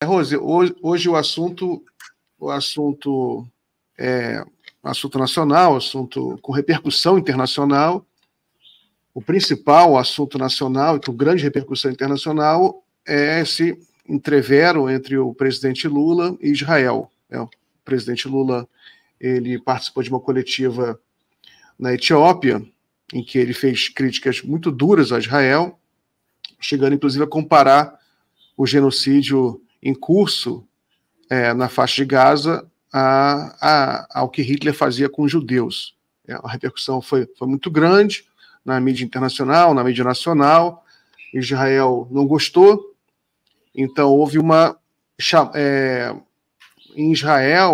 Rose, hoje o assunto é assunto nacional, assunto com repercussão internacional. O principal assunto nacional e com grande repercussão internacional é esse entrevero entre o presidente Lula e Israel. O presidente Lula, ele participou de uma coletiva na Etiópia, em que ele fez críticas muito duras a Israel, chegando inclusive a comparar o genocídio em curso na faixa de Gaza ao que Hitler fazia com os judeus. A repercussão foi muito grande na mídia internacional, na mídia nacional. Israel não gostou, então houve em Israel,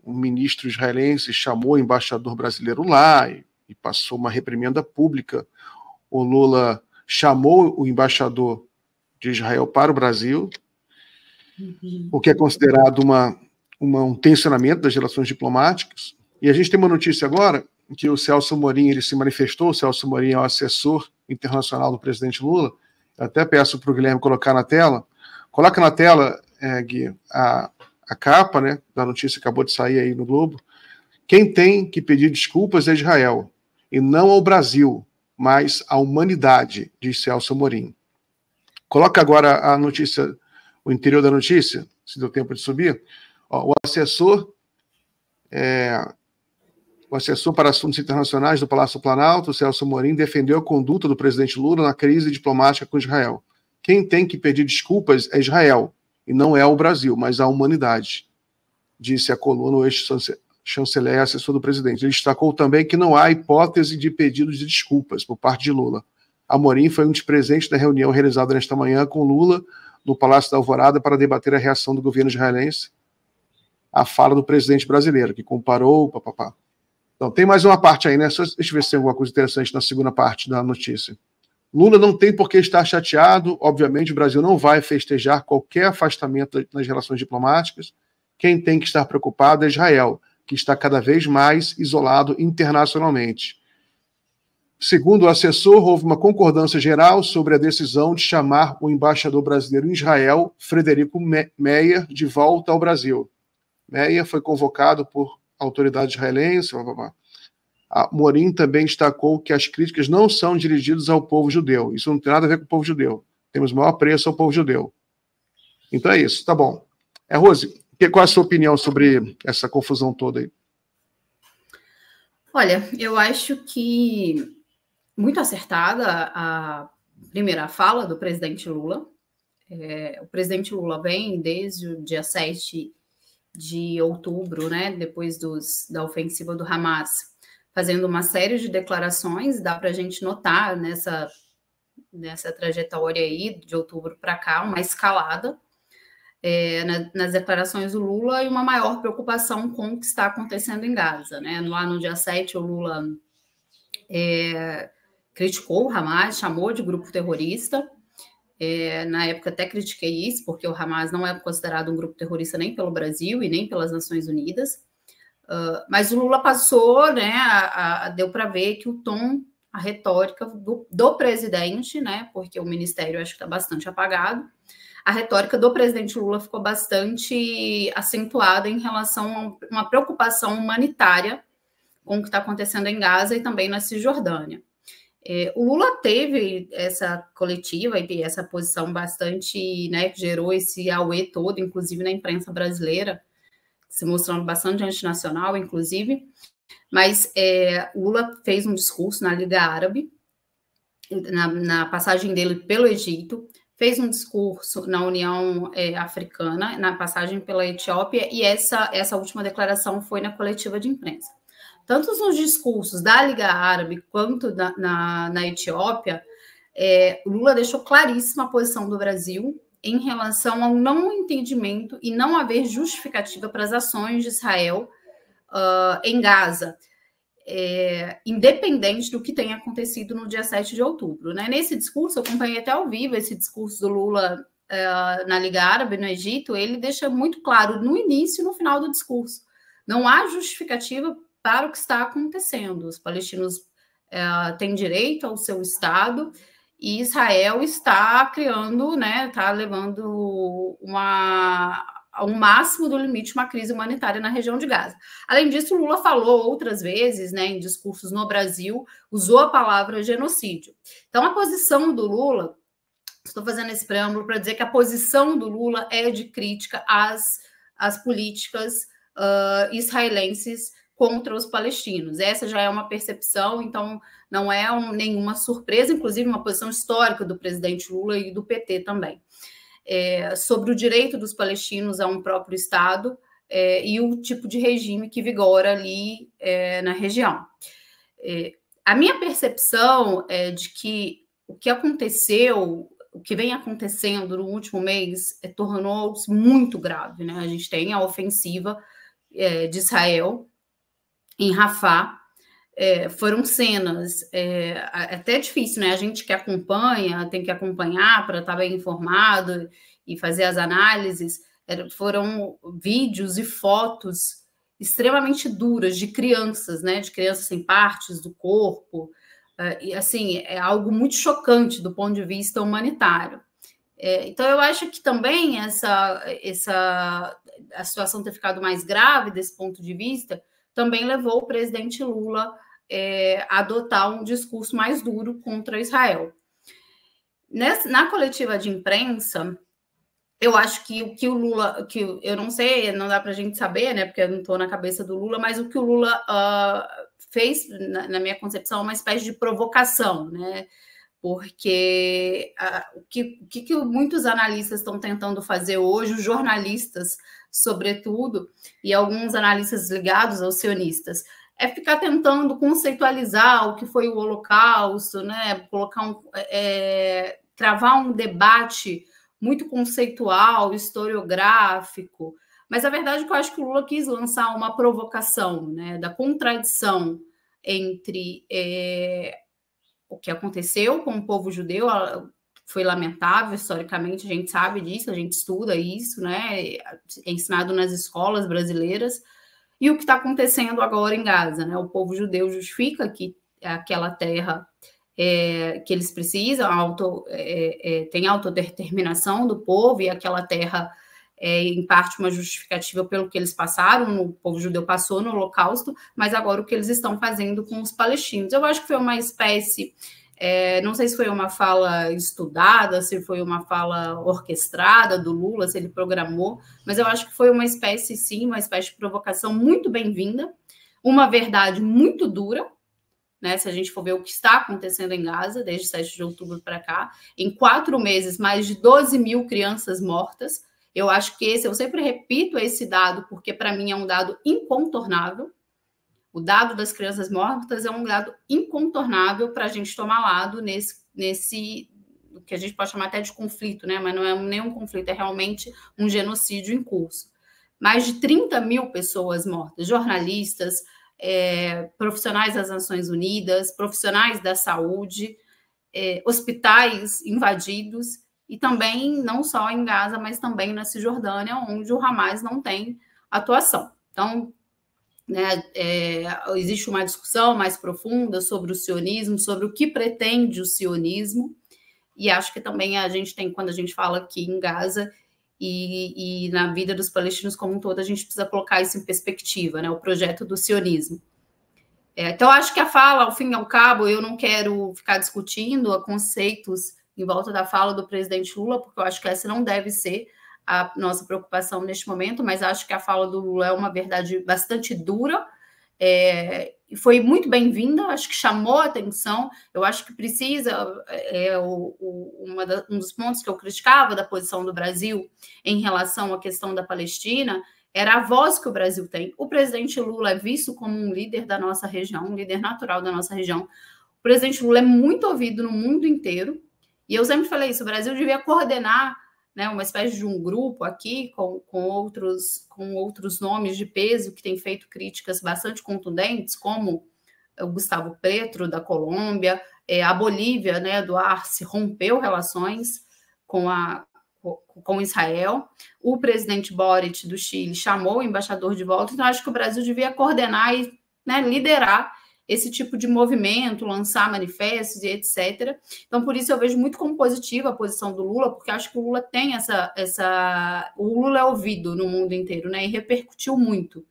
o ministro israelense chamou o embaixador brasileiro lá e passou uma reprimenda pública. O Lula chamou o embaixador de Israel para o Brasil, o que é considerado um tensionamento das relações diplomáticas. E a gente tem uma notícia agora que o Celso Amorim ele se manifestou. O Celso Amorim é o assessor internacional do presidente Lula. Eu até peço para o Guilherme colocar na tela. Coloca na tela, Gui, a capa, né, da notícia que acabou de sair aí no Globo. Quem tem que pedir desculpas é Israel, e não ao Brasil, mas à humanidade, diz Celso Amorim. Coloca agora a notícia, o interior da notícia, se deu tempo de subir. O assessor para assuntos internacionais do Palácio Planalto, Celso Amorim, defendeu a conduta do presidente Lula na crise diplomática com Israel. Quem tem que pedir desculpas é Israel, e não é o Brasil, mas a humanidade, disse a coluna o ex-chanceler e assessor do presidente. Ele destacou também que não há hipótese de pedido de desculpas por parte de Lula. Amorim foi um dos presentes da reunião realizada nesta manhã com Lula no Palácio da Alvorada para debater a reação do governo israelense à fala do presidente brasileiro, que comparou... Então, tem mais uma parte aí, né? Deixa eu ver se tem alguma coisa interessante na segunda parte da notícia. Lula não tem por que estar chateado. Obviamente, o Brasil não vai festejar qualquer afastamento nas relações diplomáticas. Quem tem que estar preocupado é Israel, que está cada vez mais isolado internacionalmente. Segundo o assessor, houve uma concordância geral sobre a decisão de chamar o embaixador brasileiro em Israel, Frederico Meyer, de volta ao Brasil. Meyer foi convocado por autoridade israelense. Amorim também destacou que as críticas não são dirigidas ao povo judeu. Isso não tem nada a ver com o povo judeu. Temos maior apreço ao povo judeu. Então é isso, tá bom. Rose, qual é a sua opinião sobre essa confusão toda aí? Olha, eu acho que muito acertada a primeira fala do presidente Lula. O presidente Lula vem desde o dia 7 de outubro, né, depois da ofensiva do Hamas, fazendo uma série de declarações. Dá para a gente notar nessa trajetória aí, de outubro para cá, uma escalada nas declarações do Lula e uma maior preocupação com o que está acontecendo em Gaza, né? Lá no dia 7, o Lula criticou o Hamas, chamou de grupo terrorista. Na época até critiquei isso, porque o Hamas não é considerado um grupo terrorista nem pelo Brasil e nem pelas Nações Unidas. Mas o Lula passou, né, deu para ver que o tom, a retórica do presidente, né, porque o ministério acho que está bastante apagado, a retórica do presidente Lula ficou bastante acentuada em relação a uma preocupação humanitária com o que está acontecendo em Gaza e também na Cisjordânia. O Lula teve essa coletiva e essa posição bastante, né, que gerou esse auê todo, inclusive na imprensa brasileira, se mostrando bastante antinacional, inclusive, mas o Lula fez um discurso na Liga Árabe, na passagem dele pelo Egito, fez um discurso na União Africana, na passagem pela Etiópia, e essa última declaração foi na coletiva de imprensa. Tanto nos discursos da Liga Árabe quanto na Etiópia, Lula deixou claríssima a posição do Brasil em relação ao não entendimento e não haver justificativa para as ações de Israel em Gaza, independente do que tenha acontecido no dia 7 de outubro. Né? Nesse discurso, eu acompanhei até ao vivo esse discurso do Lula na Liga Árabe, no Egito. Ele deixa muito claro no início e no final do discurso. Não há justificativa para o que está acontecendo. Os palestinos têm direito ao seu Estado e Israel está criando, né, está levando ao máximo do limite uma crise humanitária na região de Gaza. Além disso, Lula falou outras vezes, né, em discursos no Brasil, usou a palavra genocídio. Então, a posição do Lula, estou fazendo esse preâmbulo para dizer que a posição do Lula é de crítica às políticas israelenses contra os palestinos. Essa já é uma percepção, então não é nenhuma surpresa, inclusive uma posição histórica do presidente Lula e do PT também, sobre o direito dos palestinos a um próprio Estado e o tipo de regime que vigora ali na região. A minha percepção é de que o que aconteceu, o que vem acontecendo no último mês, tornou-se muito grave, né? A gente tem a ofensiva de Israel em Rafah. Foram cenas até difícil, né? A gente que acompanha, tem que acompanhar para estar bem informado e fazer as análises. Foram vídeos e fotos extremamente duras de crianças, né? De crianças sem partes do corpo. E assim, é algo muito chocante do ponto de vista humanitário. Então, eu acho que também a situação ter ficado mais grave desse ponto de vista também levou o presidente Lula a adotar um discurso mais duro contra Israel. Na coletiva de imprensa, eu acho que o que o Lula, eu não sei, não dá para a gente saber, né, porque eu não estou na cabeça do Lula, mas o que o Lula fez, na minha concepção, uma espécie de provocação, né? Porque o que muitos analistas estão tentando fazer hoje, os jornalistas, sobretudo, e alguns analistas ligados aos sionistas, é ficar tentando conceitualizar o que foi o Holocausto, né? Travar um debate muito conceitual, historiográfico. Mas a verdade é que eu acho que o Lula quis lançar uma provocação, né, da contradição entre o que aconteceu com o povo judeu. Foi lamentável, historicamente, a gente sabe disso, a gente estuda isso, né? É ensinado nas escolas brasileiras. E o que está acontecendo agora em Gaza, né? O povo judeu justifica que aquela terra que eles precisam, tem autodeterminação do povo, e aquela terra em parte uma justificativa pelo que eles passaram, o povo judeu passou no Holocausto, mas agora o que eles estão fazendo com os palestinos. Eu acho que foi uma espécie, não sei se foi uma fala estudada, se foi uma fala orquestrada do Lula, se ele programou, mas eu acho que foi uma espécie, sim, uma espécie de provocação muito bem-vinda, uma verdade muito dura, né, se a gente for ver o que está acontecendo em Gaza, desde 7 de outubro para cá, em 4 meses, mais de 12 mil crianças mortas. Eu acho que eu sempre repito esse dado, porque para mim é um dado incontornável. O dado das crianças mortas é um dado incontornável para a gente tomar lado nesse o que a gente pode chamar até de conflito, né? Mas não é nem um conflito, é realmente um genocídio em curso. Mais de 30 mil pessoas mortas, jornalistas, profissionais das Nações Unidas, profissionais da saúde, hospitais invadidos, e também não só em Gaza, mas também na Cisjordânia, onde o Hamas não tem atuação. Então, né, existe uma discussão mais profunda sobre o sionismo, sobre o que pretende o sionismo, e acho que também a gente tem, quando a gente fala aqui em Gaza e na vida dos palestinos como um todo, a gente precisa colocar isso em perspectiva, né, o projeto do sionismo. Então, acho que a fala, ao fim e ao cabo, eu não quero ficar discutindo conceitos em volta da fala do presidente Lula, porque eu acho que essa não deve ser a nossa preocupação neste momento, mas acho que a fala do Lula é uma verdade bastante dura, e foi muito bem-vinda, acho que chamou a atenção. Eu acho que precisa, um dos pontos que eu criticava da posição do Brasil em relação à questão da Palestina era a voz que o Brasil tem. O presidente Lula é visto como um líder da nossa região, um líder natural da nossa região. O presidente Lula é muito ouvido no mundo inteiro, e eu sempre falei isso, o Brasil devia coordenar, né, uma espécie de um grupo aqui com outros nomes de peso que têm feito críticas bastante contundentes, como o Gustavo Petro, da Colômbia, a Bolívia, né, do Arce, rompeu relações com Israel, o presidente Boric, do Chile, chamou o embaixador de volta, então acho que o Brasil devia coordenar e, né, liderar esse tipo de movimento, lançar manifestos e etc. Então, por isso eu vejo muito como positiva a posição do Lula, porque acho que o Lula tem o Lula é ouvido no mundo inteiro, né? E repercutiu muito.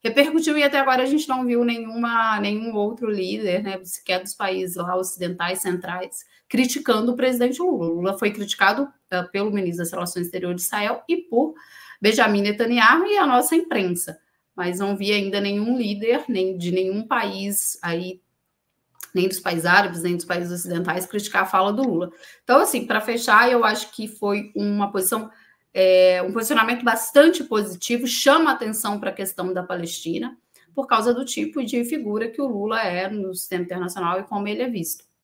Repercutiu e até agora a gente não viu nenhum outro líder, né, sequer dos países lá ocidentais, centrais, criticando o presidente Lula. O Lula foi criticado pelo ministro das Relações Exteriores de Israel e por Benjamin Netanyahu e a nossa imprensa, mas não vi ainda nenhum líder, nem de nenhum país aí, nem dos países árabes, nem dos países ocidentais, criticar a fala do Lula. Então, assim, para fechar, eu acho que foi uma posição, um posicionamento bastante positivo, chama atenção para a questão da Palestina, por causa do tipo de figura que o Lula é no sistema internacional e como ele é visto.